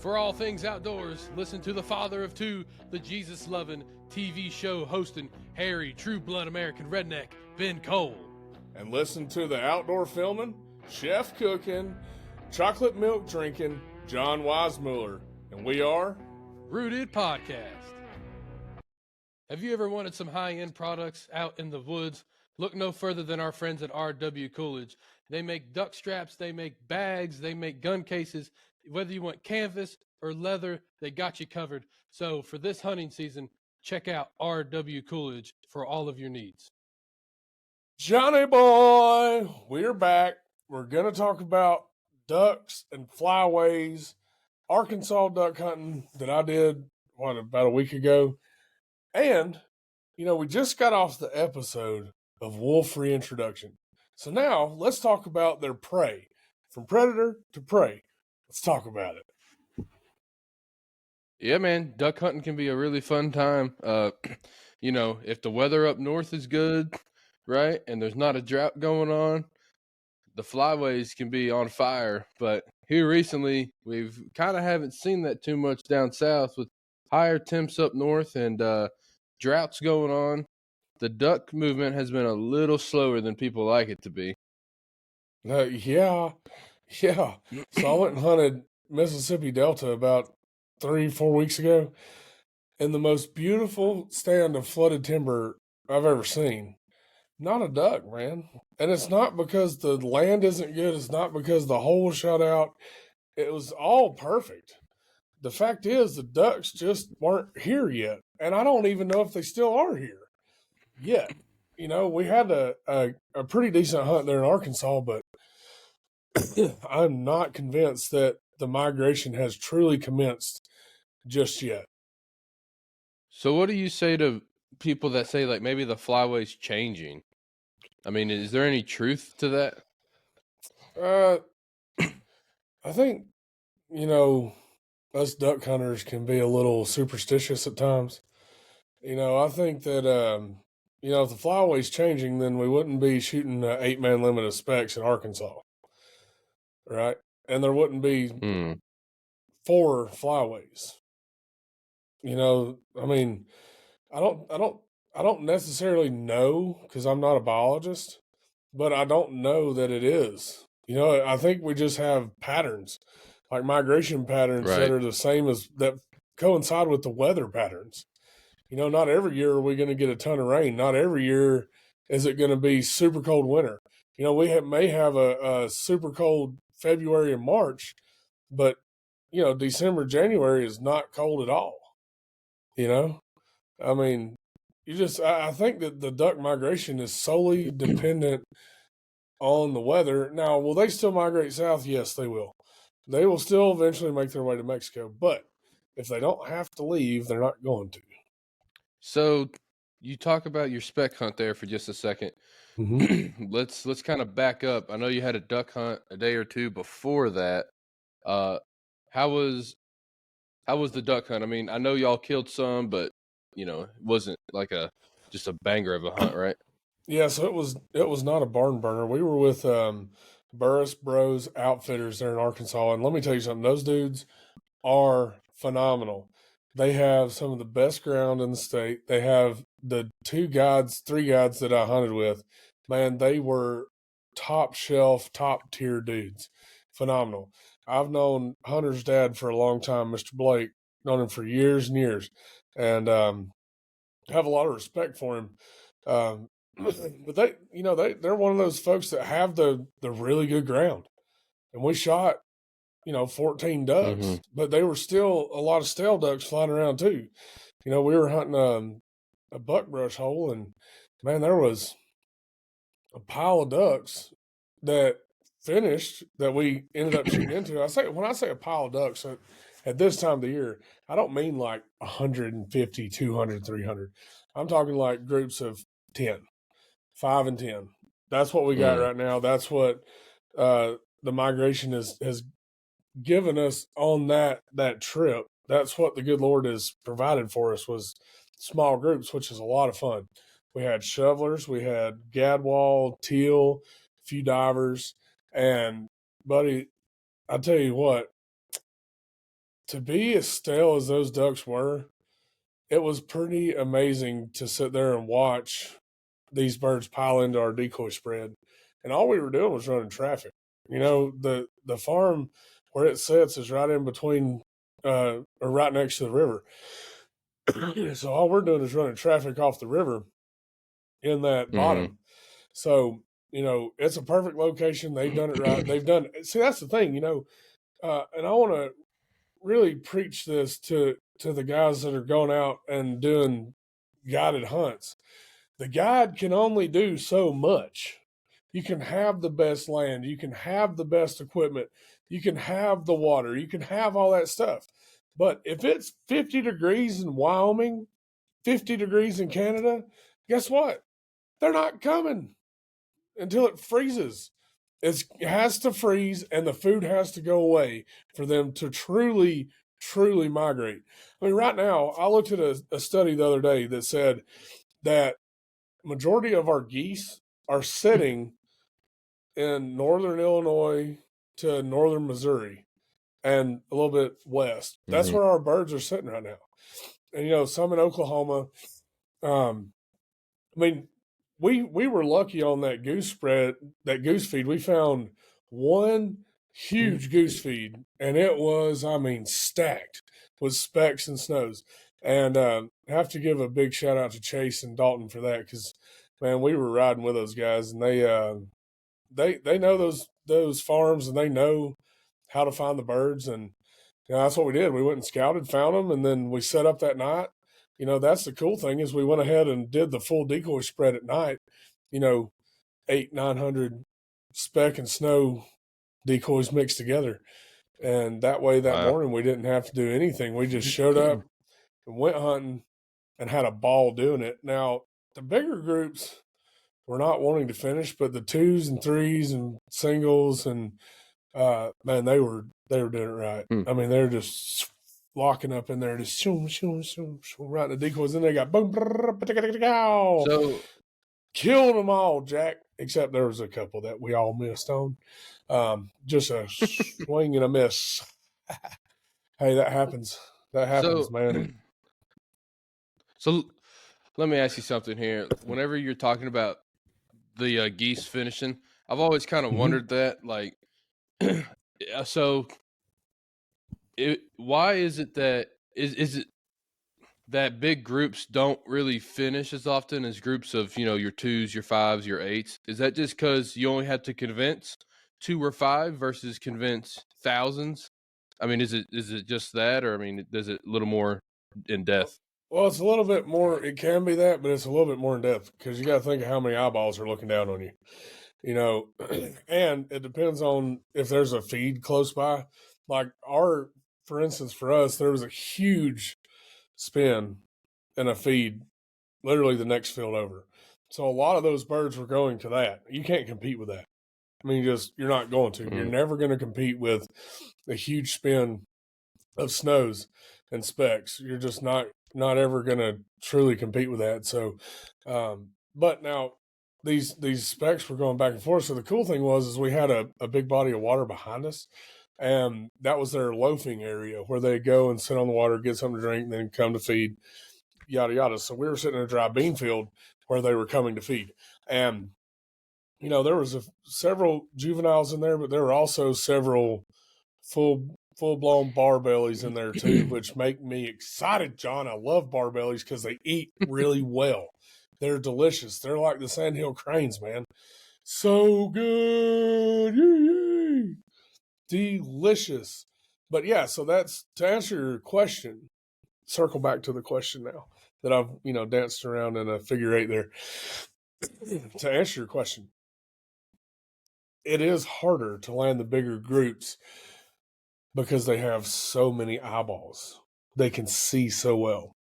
For all things outdoors, listen to the father of two, the Jesus-loving TV show hosting hairy, true-blood American redneck, Ben Cole. And listen to the outdoor filming, chef cooking, chocolate milk drinking, John Weismuller. And we are Rooted Podcast. Have you ever wanted some high-end products out in the woods? Look no further than our friends at R.W. Coolidge. They make duck straps, they make bags, they make gun cases. Whether you want canvas or leather, they got you covered. So for this hunting season, check out R.W. Coolidge for all of your needs. Johnny boy, we're back. We're going to talk about ducks and flyways, Arkansas duck hunting that I did, about a week ago. And, we just got off the episode of wolf reintroduction. So now let's talk about their prey, from predator to prey. Let's talk about it. Yeah, man, duck hunting can be a really fun time. If the weather up north is good, right, and there's not a drought going on, the flyways can be on fire. But here recently, we've kind of haven't seen that too much down south with higher temps up north and droughts going on. The duck movement has been a little slower than people like it to be. Yeah. So I went and hunted Mississippi Delta about 3-4 weeks ago, and the most beautiful stand of flooded timber I've ever seen. Not a duck, man. And it's not because the land isn't good. It's not because the hole was shut out. It was all perfect. The fact is the ducks just weren't here yet. And I don't even know if they still are here yet. We had a pretty decent hunt there in Arkansas, but I'm not convinced that the migration has truly commenced just yet. So what do you say to people that say, like, maybe the flyway's changing? I mean, is there any truth to that? I think, us duck hunters can be a little superstitious at times. I think that, if the flyway's changing, then we wouldn't be shooting an 8-man limit of specs in Arkansas. Right? And there wouldn't be 4 flyways. I don't necessarily know because I'm not a biologist, but I don't know that it is. I think we just have patterns, like migration patterns that are the same as that coincide with the weather patterns. Not every year are we going to get a ton of rain. Not every year is it going to be super cold winter. We may have a super cold February and March, but December, January is not cold at all. I think that the duck migration is solely dependent on the weather. Now, will they still migrate south? Yes, they will. They will still eventually make their way to Mexico, but if they don't have to leave, they're not going to. So you talk about your spec hunt there for just a second. Mm-hmm. Let's kind of back up. I know you had a duck hunt a day or two before that. How was the duck hunt? I mean, I know y'all killed some, but it wasn't like just a banger of a hunt, right? Yeah, so it was not a barn burner. We were with Burrus Bros Outfitters there in Arkansas, and let me tell you something. Those dudes are phenomenal. They have some of the best ground in the state. They have the 3 guides that I hunted with. Man, they were top shelf, top tier dudes. Phenomenal. I've known Hunter's dad for a long time, Mr. Blake. Known him for years and years, and have a lot of respect for him. But they're one of those folks that have the really good ground, and we shot 14 ducks, but they were still a lot of stale ducks flying around too. We were hunting a buckbrush hole, and man, there was a pile of ducks that finished that we ended up shooting into. When I say a pile of ducks at this time of the year, I don't mean like 150, 200, 300. I'm talking like groups of 10, 5 and 10. That's what we got right now. That's what the migration has given us on that trip. That's what the good Lord has provided for us, was small groups, which is a lot of fun. We had shovelers, we had gadwall, teal, a few divers, and buddy, I tell you what, to be as stale as those ducks were, it was pretty amazing to sit there and watch these birds pile into our decoy spread. And all we were doing was running traffic. The farm where it sits is right in between, or right next to the river. So all we're doing is running traffic off the river in that bottom. So, it's a perfect location. They've done it right. See, that's the thing, and I want to really preach this to the guys that are going out and doing guided hunts. The guide can only do so much. You can have the best land, you can have the best equipment, you can have the water, you can have all that stuff. But if it's 50 degrees in Wyoming, 50 degrees in Canada, guess what? They're not coming until it freezes. It has to freeze and the food has to go away for them to truly, truly migrate. I mean, right now, I looked at a study the other day that said that majority of our geese are sitting in northern Illinois to northern Missouri and a little bit west. That's where our birds are sitting right now. And some in Oklahoma. I mean, we were lucky on that goose spread, that goose feed. We found one huge goose feed, and it was, stacked with specks and snows. And have to give a big shout out to Chase and Dalton for that, because man, we were riding with those guys, and they know those farms, and they know how to find the birds, and that's what we did. We went and scouted, found them, and then we set up that night. That's the cool thing is we went ahead and did the full decoy spread at night. 800-900 speck and snow decoys mixed together, and that way that morning we didn't have to do anything. We just showed up and went hunting and had a ball doing it. Now the bigger groups were not wanting to finish, but the 2s and 3s and singles and man, they were doing it right. I mean, they're just locking up in there, just shoom, shoom, shoom, shoom, right in the decoys, and they got boom, so killed them all, Jack. Except there was a couple that we all missed on. Just a swing and a miss. Hey, that happens. That happens, man. So let me ask you something here. Whenever you're talking about the geese finishing, I've always kind of wondered that, like, so why is it that is it that big groups don't really finish as often as groups of your 2s, your 5s, your 8s? Is that just because you only have to convince 2 or 5 versus convince thousands? I mean, is it just that, or is it a little more in depth? Well, it's a little bit more. It can be that, but it's a little bit more in depth because you got to think of how many eyeballs are looking down on you. And it depends on if there's a feed close by. Like for instance, for us, there was a huge spin in a feed literally the next field over. So a lot of those birds were going to that. You can't compete with that. I mean, you're not going to. You're never going to compete with a huge spin of snows and specks. You're just not ever going to truly compete with that. So, but now these specks were going back and forth. So the cool thing is we had a big body of water behind us, and that was their loafing area where they go and sit on the water, get something to drink, and then come to feed, yada, yada. So we were sitting in a dry bean field where they were coming to feed. And, there was several juveniles in there, but there were also several full-blown barbellies in there too, which make me excited, John. I love barbellies because they eat really well. They're delicious. They're like the sandhill cranes, man. So good. Yee. Delicious. But yeah, so that's to answer your question. Circle back to the question now that I've, danced around in a figure eight there. To answer your question, it is harder to land the bigger groups because they have so many eyeballs. They can see so well,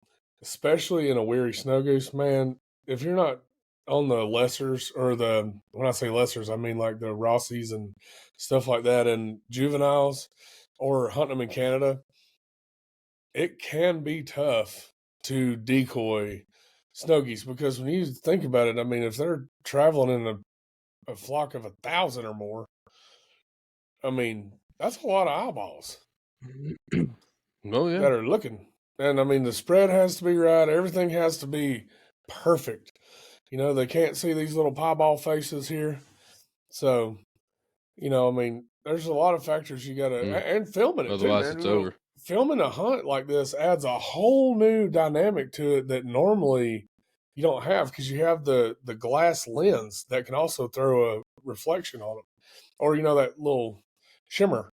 especially in a weary snow goose, man. If you're not on the lessers, or when I say lessers, I mean like the Rossies and stuff like that, and juveniles, or hunting them in Canada, it can be tough to decoy snow geese, because when you think about it, if they're traveling in a flock of 1,000 or more, that's a lot of eyeballs. Oh yeah. that are looking. And I mean, the spread has to be right. Everything has to be perfect. You know, they can't see these little pieball faces here. So, you know, I mean, there's a lot of factors you got to, Mm. and filming it too, Otherwise, man. it's You know, over. filming a hunt like this adds a whole new dynamic to it that normally you don't have because you have the glass lens that can also throw a reflection on it, or you know that little shimmer.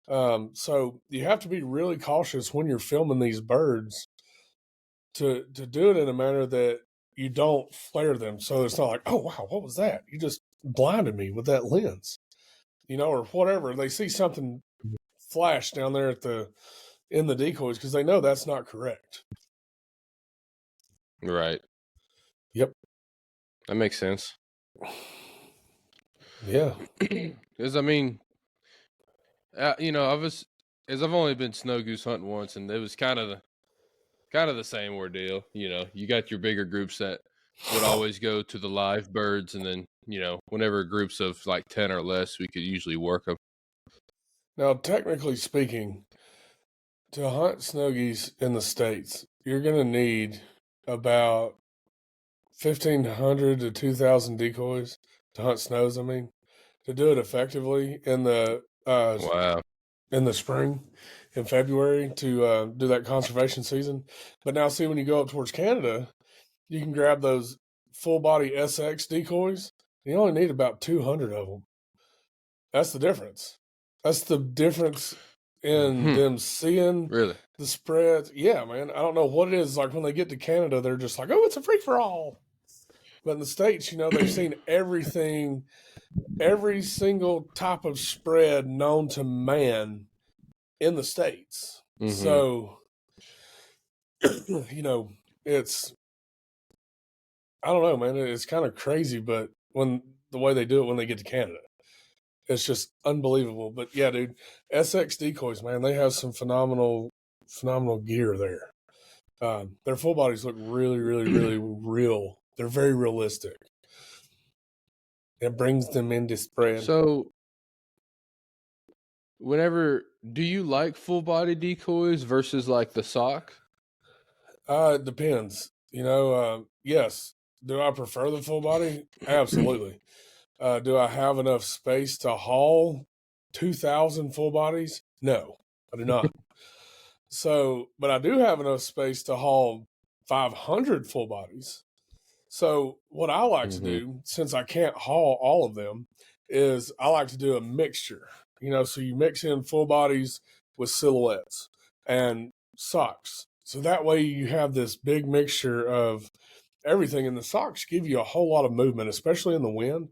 So you have to be really cautious when you're filming these birds to do it in a manner that you don't flare them. So it's not like, oh wow, what was that? You just blinded me with that lens, you know, or whatever. They see something flash down there at the in the decoys because they know that's not correct. Right. Yep. That makes sense. Yeah. Because I mean, you know, I've only been snow goose hunting once, and it was kind of the same ordeal. You know, you got your bigger groups that would always go to the live birds, and then you know, whenever groups of like 10 or less, we could usually work them. Now, technically speaking, to hunt snow geese in the States, you're going to need about 1,500 to 2,000 decoys to hunt snows. I mean, to do it effectively Wow. in the spring, in February, to do that conservation season. But now, see, when you go up towards Canada, you can grab those full body SX decoys. You only need about 200 of them. That's the difference. That's the difference in them seeing Really? the spreads. Yeah, man. I don't know what it is. Like when they get to Canada, they're just like, oh, it's a free for all. But in the States, you know, they've seen everything, every single type of spread known to man in the States. Mm-hmm. So, you know, it's, I don't know, man. It's kind of crazy, but when the way they do it when they get to Canada, it's just unbelievable. But yeah, dude, SX decoys, man, they have some phenomenal gear there. Their full bodies look really, really, really real. They're very realistic. It brings them into spread. So, whenever do you like full body decoys versus like the sock? It depends. You know, yes. Do I prefer the full body? Absolutely. Do I have enough space to haul 2,000 full bodies? No, I do not. So, but I do have enough space to haul 500 full bodies. So, what I like to Mm-hmm. do, since I can't haul all of them, is I like to do a mixture. You know, so you mix in full bodies with silhouettes and socks. So that way you have this big mixture of everything. And the socks give you a whole lot of movement, especially in the wind.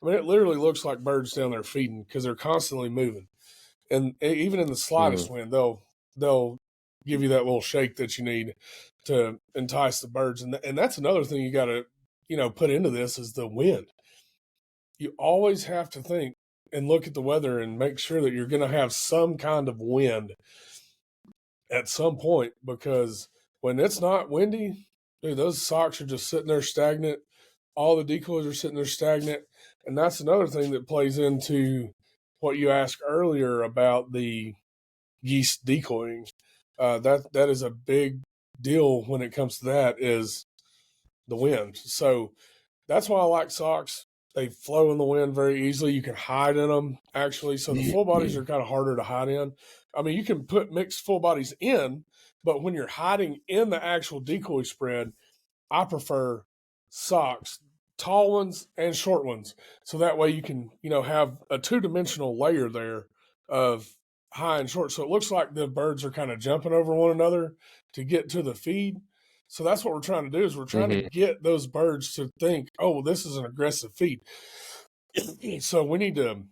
I mean, it literally looks like birds down there feeding because they're constantly moving. And even in the slightest Mm-hmm. wind, they'll give you that little shake that you need to entice the birds. And that's another thing you got to, you know, put into this is the wind. You always have to think and look at the weather and make sure that you're going to have some kind of wind at some point because when it's not windy, dude, those socks are just sitting there stagnant. All the decoys are sitting there stagnant. And that's another thing that plays into what you asked earlier about the geese decoying. That is a big deal when it comes to that is the wind. So that's why I like socks. They flow in the wind very easily. You can hide in them actually. So the full bodies are kind of harder to hide in. I mean, you can put mixed full bodies in, but when you're hiding in the actual decoy spread, I prefer socks, tall ones and short ones. So that way you can, you know, have a two-dimensional layer there of high and short. So it looks like the birds are kind of jumping over one another to get to the feed. So that's what we're trying to do is we're trying to Mm-hmm. get those birds to think, oh, well, this is an aggressive feed. So we need to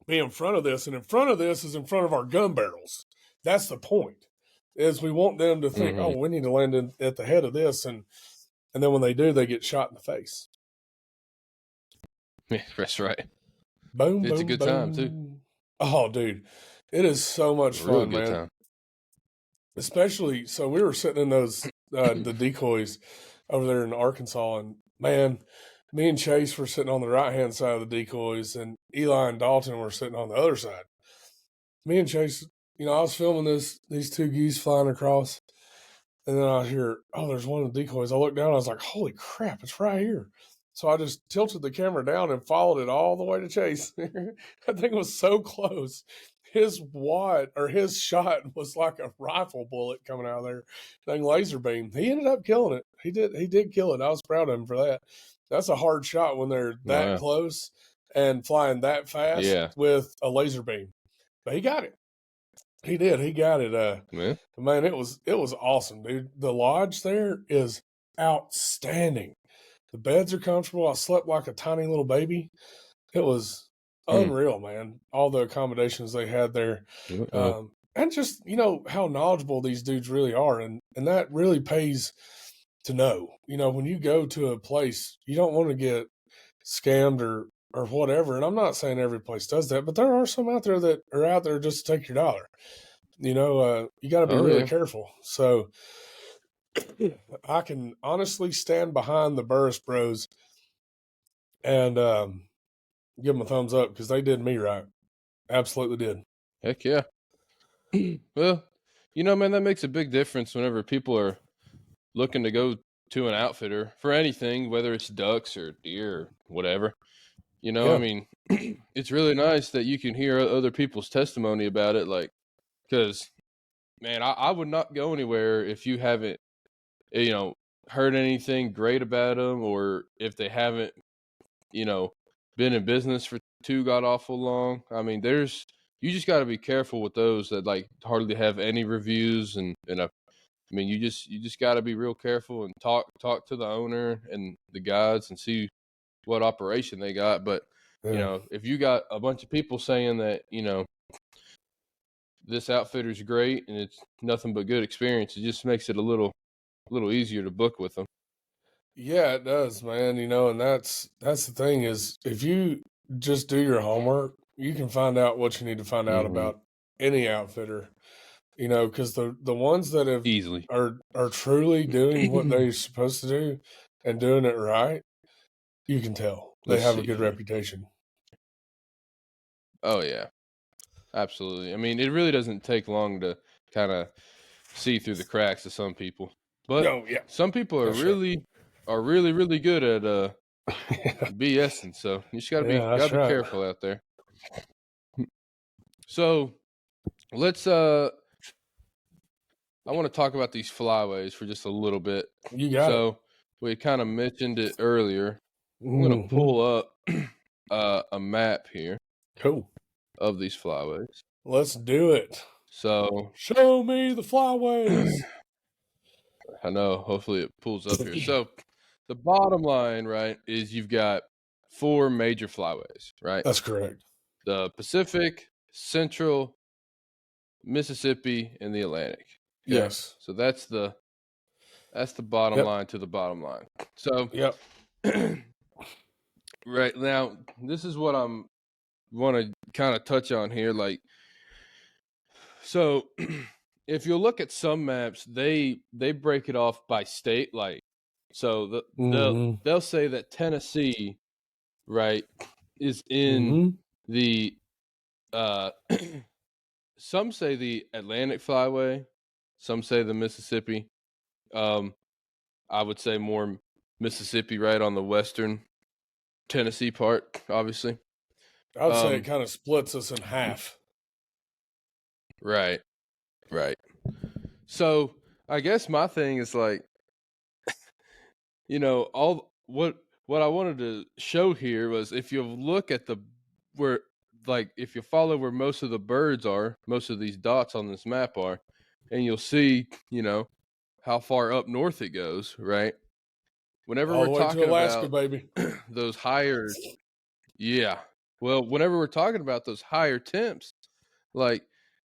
be in front of this. And in front of this is in front of our gun barrels. That's the point is we want them to think, oh, Mm-hmm. we need to land at the head of this. And then when they do, they get shot in the face. Yeah, that's right. Boom, It's a boom, good time too. boom. Oh, dude. It is so much A real fun, good man. time. Especially, so we were sitting in those, the decoys over there in Arkansas, and man, me and Chase were sitting on the right hand side of the decoys, and Eli and Dalton were sitting on the other side. Me and Chase I was filming these two geese flying across, and then I hear, oh, there's one of the decoys. I looked down, I was like, holy crap, it's right here. So I just tilted the camera down and followed it all the way to chase. I think it was so close. His shot was like a rifle bullet coming out of there. Dang laser beam. He ended up killing it. He did kill it. I was proud of him for that. That's a hard shot when they're that Wow. close and flying that fast Yeah. with a laser beam. But he got it. He did. He got it. Man. Man, it was awesome, dude. The lodge there is outstanding. The beds are comfortable. I slept like a tiny little baby. It was unreal, man. All the accommodations they had there, and just how knowledgeable these dudes really are, and that really pays to know. When you go to a place, you don't want to get scammed or whatever. And I'm not saying every place does that, but there are some out there that are out there just to take your dollar. You got to be really careful. So I can honestly stand behind the Burrus Bros and give them a thumbs up because they did me right. Absolutely did. Heck yeah. Well, man, that makes a big difference whenever people are looking to go to an outfitter for anything, whether it's ducks or deer or whatever. I mean, it's really nice that you can hear other people's testimony about it. Like, because, man, I would not go anywhere if you haven't, heard anything great about them, or if they haven't, been in business for too god awful long. I mean, you just got to be careful with those that like hardly have any reviews, and I mean, you just got to be real careful and talk to the owner and the guides and see what operation they got. But if you got a bunch of people saying that this outfitter's great and it's nothing but good experience, it just makes it a little easier to book with them. Yeah, it does, man. And that's the thing is, if you just do your homework, you can find out what you need to find out about any outfitter. Because the ones that have Easily are truly doing what they're supposed to do and doing it right, you can tell they have a good reputation. Oh yeah, absolutely. I mean, it really doesn't take long to kind of see through the cracks of some people, but some people are really good at BSing. So you just gotta be careful out there. So let's I want to talk about these flyways for just a little bit. You got it. We kind of mentioned it earlier. I'm gonna pull up a map here. Cool. Of these flyways. Let's do it. So show me the flyways. I know. Hopefully it pulls up here. So the bottom line, right, is you've got 4 major flyways, right? That's correct. The Pacific, Central, Mississippi, and the Atlantic. Okay? Yes. So that's the bottom line to the bottom line. So right now, this is what I'm want to kind of touch on here. Like, so if you look at some maps, they break it off by state. Like, so they'll say that Tennessee, right, is in the some say the Atlantic Flyway, some say the Mississippi. I would say more Mississippi, right, on the western Tennessee part, obviously. I would say it kind of splits us in half. Right. So I guess my thing is like, all what I wanted to show here was if you look at if you follow where most of the birds are, most of these dots on this map are, and you'll see, how far up north it goes, right? Whenever all we're talking Alaska, about baby. Those higher, well, whenever we're talking about those higher temps, like,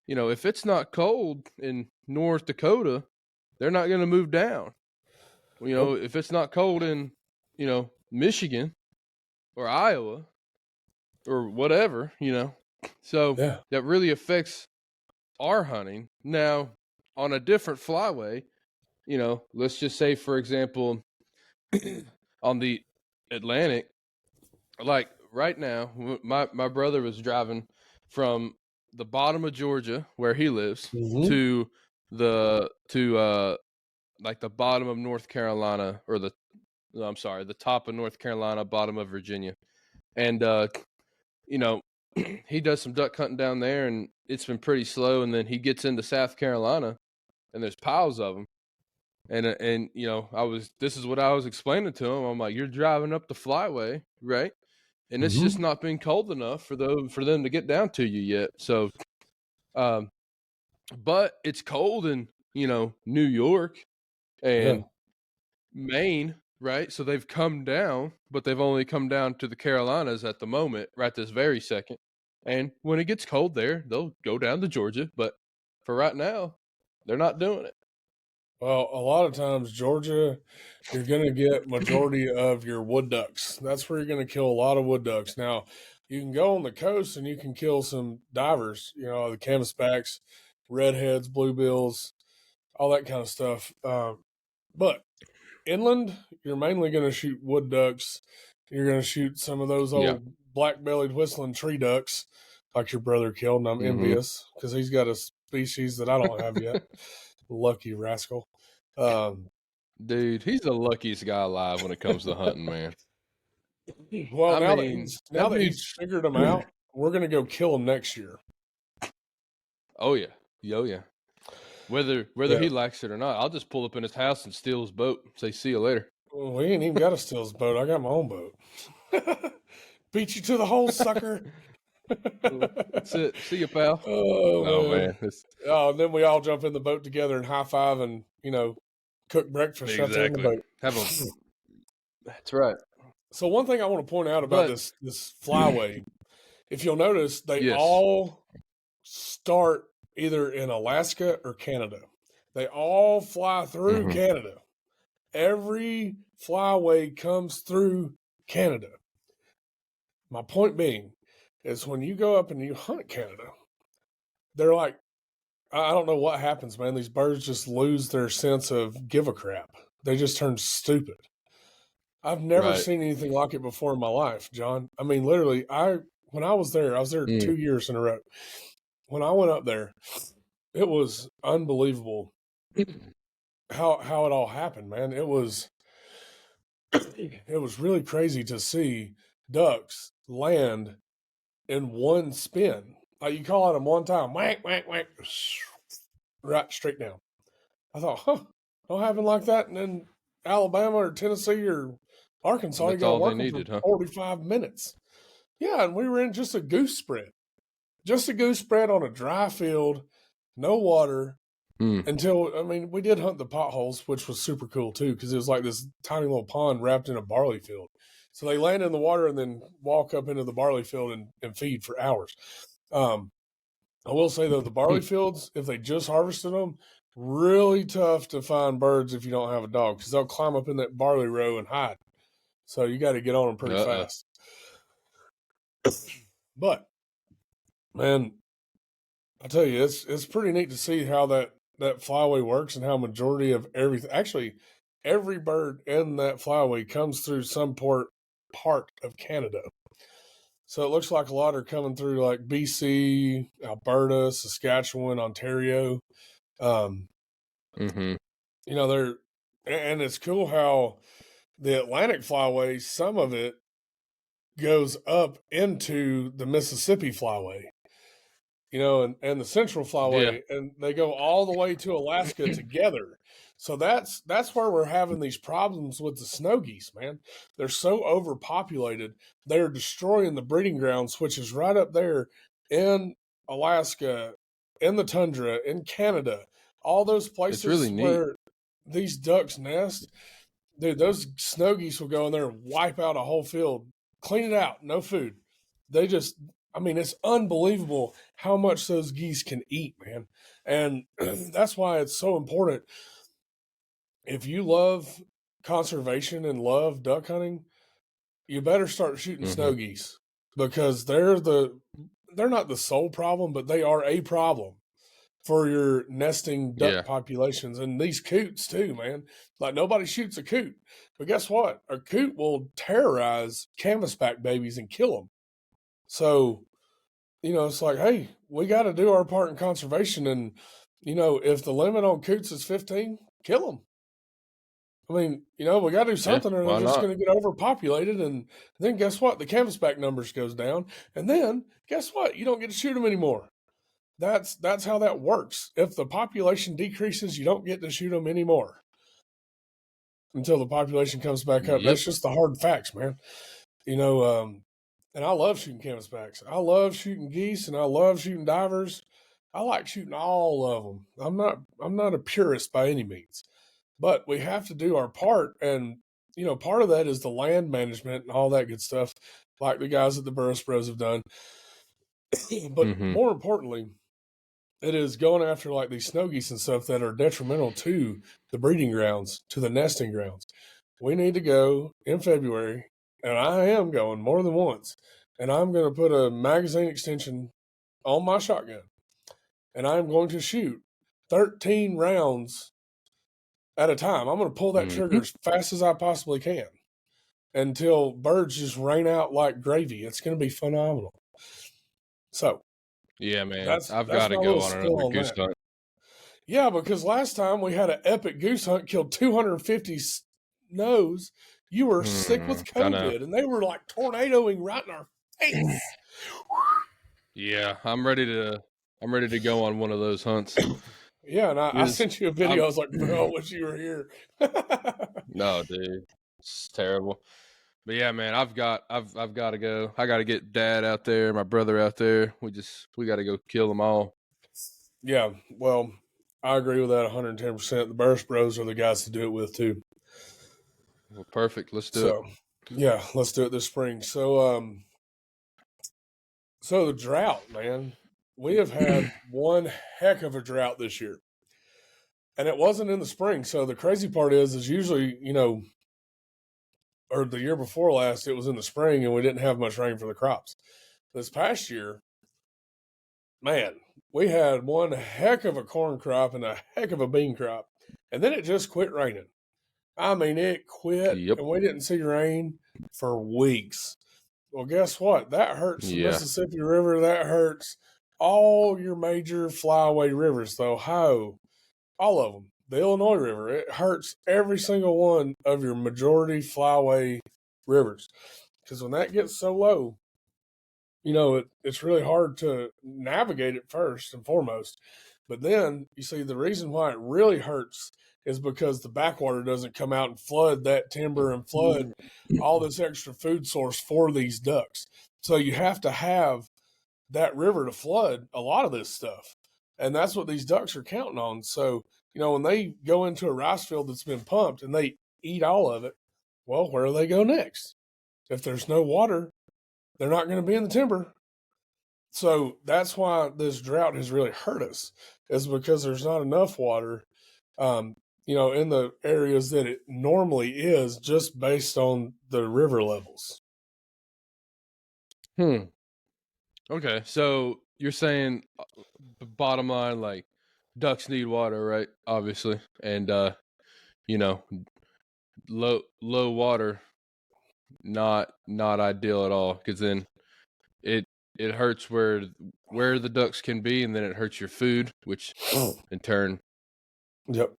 if it's not cold in North Dakota, they're not going to move down. If it's not cold in, Michigan or Iowa or whatever, so that really affects our hunting. Now, on a different flyway, let's just say, for example, on the Atlantic, like right now, my brother was driving from the bottom of Georgia where he lives Mm-hmm. to like the bottom of North Carolina, or the top of North Carolina, bottom of Virginia. And you know, he does some duck hunting down there, and it's been pretty slow. And then he gets into South Carolina, and there's piles of them. And you know, this is what I was explaining to him. I'm like, you're driving up the flyway, right? And it's just not been cold enough for them to get down to you yet. So, but it's cold in, you know, New York and Maine, right? So they've come down, but they've only come down to the Carolinas at the moment, right this very second. And when it gets cold there, they'll go down to Georgia. But for right now, they're not doing it. Well, a lot of times, Georgia, you're going to get majority of your wood ducks. That's where you're going to kill a lot of wood ducks. Now, you can go on the coast and you can kill some divers, you know, the canvasbacks, redheads, bluebills, all that kind of stuff. But inland, you're mainly going to shoot wood ducks. You're going to shoot some of those old black-bellied whistling tree ducks like your brother killed, and I'm envious because he's got a species that I don't have yet. Lucky rascal. Dude, he's the luckiest guy alive when it comes to hunting, man. Well, now that he's figured them out, we're going to go kill them next year. Oh, yeah. Oh, yeah. Whether he likes it or not, I'll just pull up in his house and steal his boat and say, see you later. Well, we ain't even got to steal his boat. I got my own boat. Beat you to the hole, sucker. That's it. See you, pal. Oh, man. Oh, and then we all jump in the boat together and high five and, you know, cook breakfast out there in the boat. That's right. So one thing I want to point out about this flyway, if you'll notice, they all start either in Alaska or Canada. They all fly through Canada. Every flyway comes through Canada. My point being is when you go up and you hunt Canada, they're like, I don't know what happens, man. These birds just lose their sense of give a crap. They just turn stupid. I've never seen anything like it before in my life, John. I mean, literally, when I was there 2 years in a row. When I went up there, it was unbelievable how it all happened, man. It was really crazy to see ducks land in one spin. Like you call it them one time, whack, whack, whack, right straight down. I thought, don't happen like that. And then Alabama or Tennessee or Arkansas, you got to work them for 45 minutes. Yeah, and we were in just a goose spread. Just a goose spread on a dry field, no water, until, I mean, we did hunt the potholes, which was super cool too, because it was like this tiny little pond wrapped in a barley field. So they land in the water and then walk up into the barley field and feed for hours. I will say, though, the barley fields, if they just harvested them, really tough to find birds if you don't have a dog, because they'll climb up in that barley row and hide. So you got to get on them pretty fast. But, man, I tell you, it's pretty neat to see how that flyway works and how majority of everything, every bird in that flyway comes through some part of Canada. So it looks like a lot are coming through like BC, Alberta, Saskatchewan, Ontario. You know, and it's cool how the Atlantic flyway, some of it goes up into the Mississippi flyway, you know, and the Central flyway, and they go all the way to Alaska together. So that's where we're having these problems with the snow geese, man. They're so overpopulated. They're destroying the breeding grounds, which is right up there in Alaska, in the tundra, in Canada, all those places really where these ducks nest. Dude, those snow geese will go in there and wipe out a whole field, clean it out, no food. They just, I mean, it's unbelievable how much those geese can eat, man. And that's why it's so important. If you love conservation and love duck hunting, you better start shooting snow geese, because they're not the sole problem, but they are a problem for your nesting duck populations. And these coots too, man. Like, nobody shoots a coot, but guess what? A coot will terrorize canvasback babies and kill them. So it's like, hey, we got to do our part in conservation. And, if the limit on coots is 15, kill them. I mean, we got to do Yeah, something or they're why just not? going to get overpopulated. And then guess what? The canvasback numbers goes down. And then guess what? You don't get to shoot them anymore. That's how that works. If the population decreases, you don't get to shoot them anymore until the population comes back up. Yep. That's just the hard facts, man. And I love shooting canvasbacks. I love shooting geese, and I love shooting divers. I like shooting all of them. I'm not a purist by any means, but we have to do our part, and part of that is the land management and all that good stuff, like the guys at the Burrus Bros have done. But Mm-hmm. more importantly, it is going after like these snow geese and stuff that are detrimental to the breeding grounds, to the nesting grounds. We need to go in February, and I am going more than once, and I'm going to put a magazine extension on my shotgun, and I'm going to shoot 13 rounds at a time. I'm going to pull that Mm-hmm. trigger as fast as I possibly can until birds just rain out like gravy. It's going to be phenomenal. So Yeah, man. that's I've that's got my to little go on spill another on goose that. hunt. Yeah, because last time we had an epic goose hunt, killed 250 snows. You were sick with I know. COVID, and they were like tornadoing right in our face. Yeah, I'm ready to go on one of those hunts. Yeah, and I Because sent you a video. I'm I was like, bro, I wish you were here. no, dude, it's terrible. But yeah, man, I've got to go. I got to get Dad out there, my brother out there. We got to go kill them all. Yeah, well, I agree with that 110%. The Burst Bros are the guys to do it with, too. Well, perfect. Let's do it. So, yeah, let's do it this spring. So the drought, man, we have had one heck of a drought this year. And it wasn't in the spring. So the crazy part is usually, or the year before last, it was in the spring and we didn't have much rain for the crops. This past year, man, we had one heck of a corn crop and a heck of a bean crop. And then it just quit raining. I mean, it quit Yep. and we didn't see rain for weeks. Well, guess what? That hurts the Yeah. Mississippi River. That hurts all your major flyway rivers, the Ohio, all of them. The Illinois River, it hurts every single one of your majority flyway rivers. Because when that gets so low, it's really hard to navigate it first and foremost. But then you see the reason why it really hurts is because the backwater doesn't come out and flood that timber and flood all this extra food source for these ducks. So you have to have that river to flood a lot of this stuff. And that's what these ducks are counting on. So, when they go into a rice field that's been pumped and they eat all of it, well, where do they go next? If there's no water, they're not going to be in the timber. So that's why this drought has really hurt us, is because there's not enough water, in the areas that it normally is just based on the river levels. Okay, so you're saying, bottom line, like ducks need water, right? Obviously, and you know, low water, not ideal at all, because then it hurts where the ducks can be, and then it hurts your food, which in turn, Yep.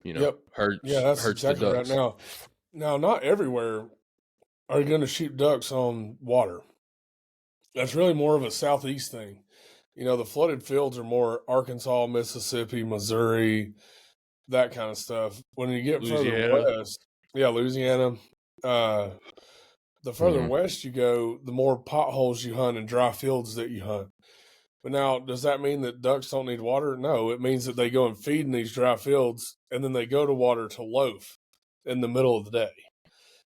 Yep. Yeah, that's hurts the exactly right. ducks. Now, not everywhere are you going to shoot ducks on water. That's really more of a southeast thing. The flooded fields are more Arkansas, Mississippi, Missouri, that kind of stuff. When you get further Louisiana. west, yeah, Louisiana, the further Mm-hmm. west you go, the more potholes you hunt and dry fields that you hunt. But now, does that mean that ducks don't need water? No, it means that they go and feed in these dry fields and then they go to water to loaf in the middle of the day.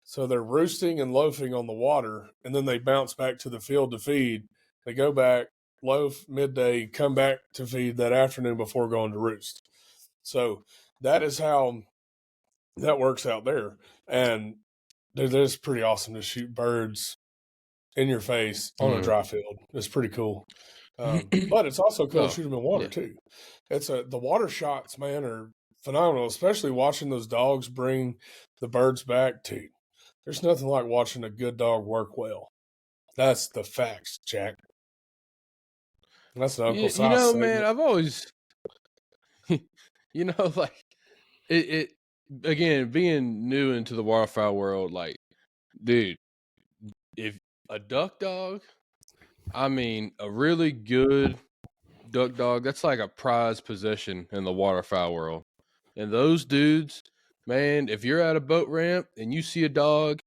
So they're roosting and loafing on the water, and then they bounce back to the field to feed. They go back, loaf midday, come back to feed that afternoon before going to roost. So that is how that works out there. And dude, that's pretty awesome to shoot birds in your face on a dry field. It's pretty cool. But it's also cool to shoot them in water Yeah. too. The water shots, man, are phenomenal, especially watching those dogs bring the birds back too. There's nothing like watching a good dog work well. That's the facts, Jack. That's an Uncle You Sauce know, man, segment. I've always, like it again, being new into the waterfowl world, like, dude, if a duck dog, I mean, a really good duck dog, that's like a prized possession in the waterfowl world. And those dudes, man, if you're at a boat ramp and you see a dog,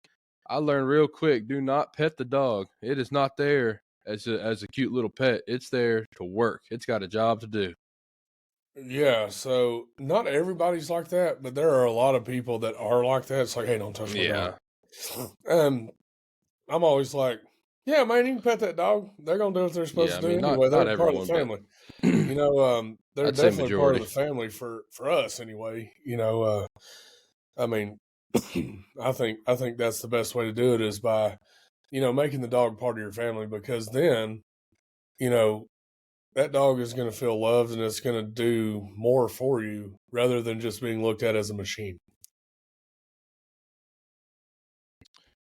I learned real quick, do not pet the dog. It is not there as a cute little pet. It's there to work. It's got a job to do. Yeah, so not everybody's like that, but there are a lot of people that are like that. It's like, hey, don't touch my dog. Yeah. And I'm always like, yeah, man, you can pet that dog. They're gonna do what they're supposed Yeah, I to do mean, anyway. not They're part of the everyone, but family. They're I'd say definitely part of majority. the family for us anyway. I mean, I think that's the best way to do it is by, making the dog part of your family because then, you know, that dog is going to feel loved and it's going to do more for you rather than just being looked at as a machine.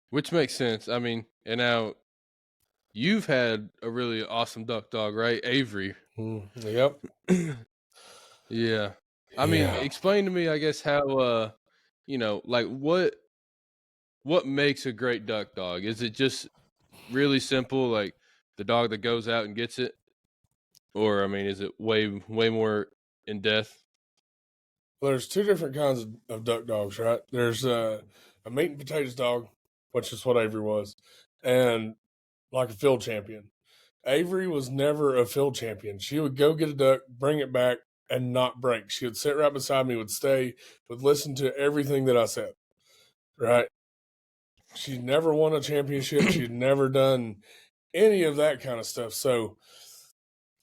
Which makes sense. I mean, and now you've had a really awesome duck dog, right? Avery. Yep. Yeah. I mean, Yeah. explain to me, I guess, how like what makes a great duck dog? Is it just really simple, like the dog that goes out and gets it? Or I mean, is it way more in depth? Well, there's two different kinds of duck dogs, right? There's a meat and potatoes dog, which is what Avery was, and like a field champion. Avery was never a field champion. She would go get a duck, bring it back, and not break. She would sit right beside me, would stay, would listen to everything that I said, right? She'd never won a championship. She'd never done any of that kind of stuff. So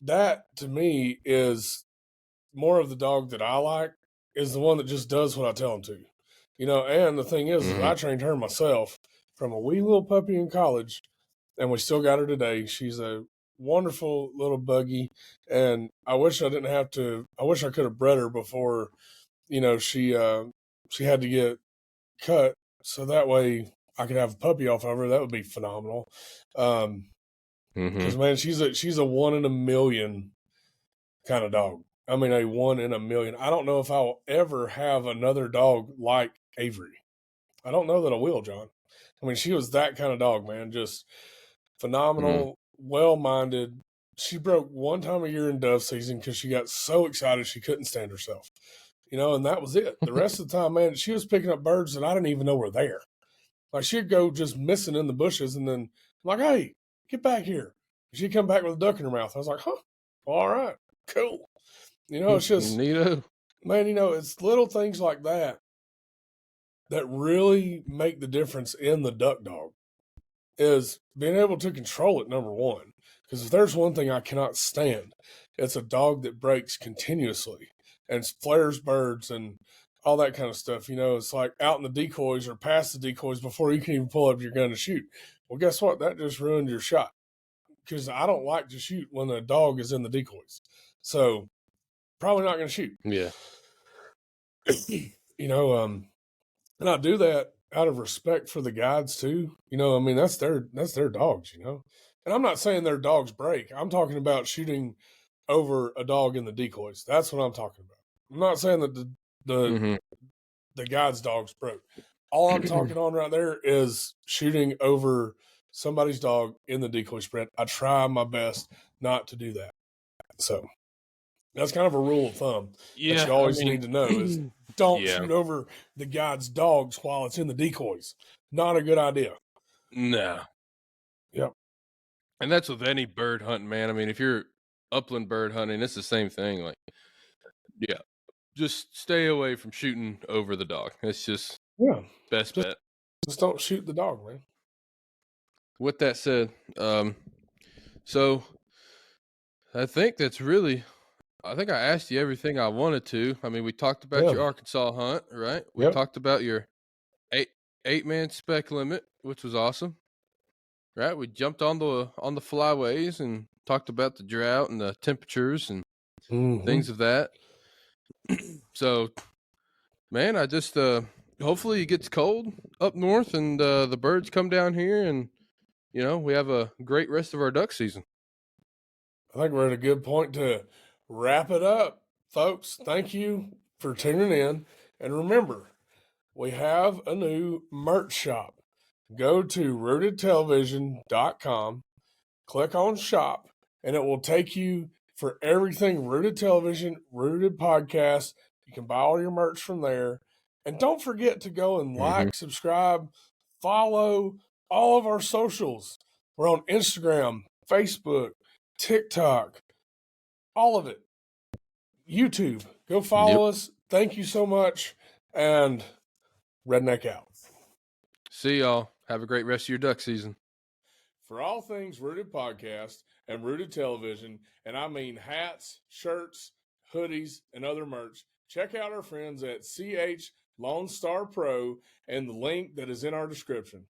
that to me is more of the dog that I like is the one that just does what I tell him to. And the thing is Mm-hmm. I trained her myself from a wee little puppy in college, and we still got her today. She's a wonderful little buggy, and I wish I didn't have to. I wish I could have bred her before, she had to get cut, so that way I could have a puppy off of her. That would be phenomenal. Because Mm-hmm. man, she's a 1 in a million kind of dog. I mean, a 1 in a million. I don't know if I'll ever have another dog like Avery. I don't know that I will, John. I mean, she was that kind of dog, man. Just Mm-hmm. phenomenal, well minded. She broke one time a year in dove season because she got so excited she couldn't stand herself. And that was it. The rest of the time, man, she was picking up birds that I didn't even know were there. Like she'd go just missing in the bushes, and then I'm like, hey, get back here. She'd come back with a duck in her mouth. I was like, huh, all right, cool. It's just, Neato. man, it's little things like that that really make the difference in the duck dog is being able to control it, number one. Because if there's one thing I cannot stand, it's a dog that breaks continuously and flares birds and all that kind of stuff. It's like out in the decoys or past the decoys before you can even pull up your gun to shoot. Well, guess what? That just ruined your shot because I don't like to shoot when the dog is in the decoys. So probably not going to shoot. Yeah. And I do that out of respect for the guides too. I mean that's their dogs. And I'm not saying their dogs break. I'm talking about shooting over a dog in the decoys. That's what I'm talking about. I'm not saying that the Mm-hmm. the guides' dogs broke. All I'm talking on right there is shooting over somebody's dog in the decoy spread. I try my best not to do that. So that's kind of a rule of thumb that Yeah, you I always mean, need to know is don't yeah, shoot over the guide's dogs while it's in the decoys. Not a good idea. no. Yep. And that's with any bird hunting, man. I mean, if you're upland bird hunting, it's the same thing. Like, yeah, just stay away from shooting over the dog. It's just Yeah. best Just bet. just don't shoot the dog, man. With that said, so I think that's really. I think I asked you everything I wanted to. I mean, we talked about Yeah. your Arkansas hunt, right? We Yep. talked about your eight-man spec limit, which was awesome. Right? We jumped on the flyways and talked about the drought and the temperatures and Mm-hmm. things of that. So, man, I just hopefully it gets cold up north and the birds come down here and we have a great rest of our duck season. I think we're at a good point to wrap it up, folks. Thank you for tuning in. And remember, we have a new merch shop. Go to rootedtelevision.com, click on shop, and it will take you for everything Rooted Television, Rooted Podcast. You can buy all your merch from there. And don't forget to go and like, subscribe, follow all of our socials. We're on Instagram, Facebook, TikTok, all of it. YouTube. Go follow us. Thank you so much. And Redneck out. See y'all. Have a great rest of your duck season. For all things Rooted Podcast and Rooted Television, and I mean hats, shirts, hoodies, and other merch, check out our friends at CH Lone Star Pro and the link that is in our description.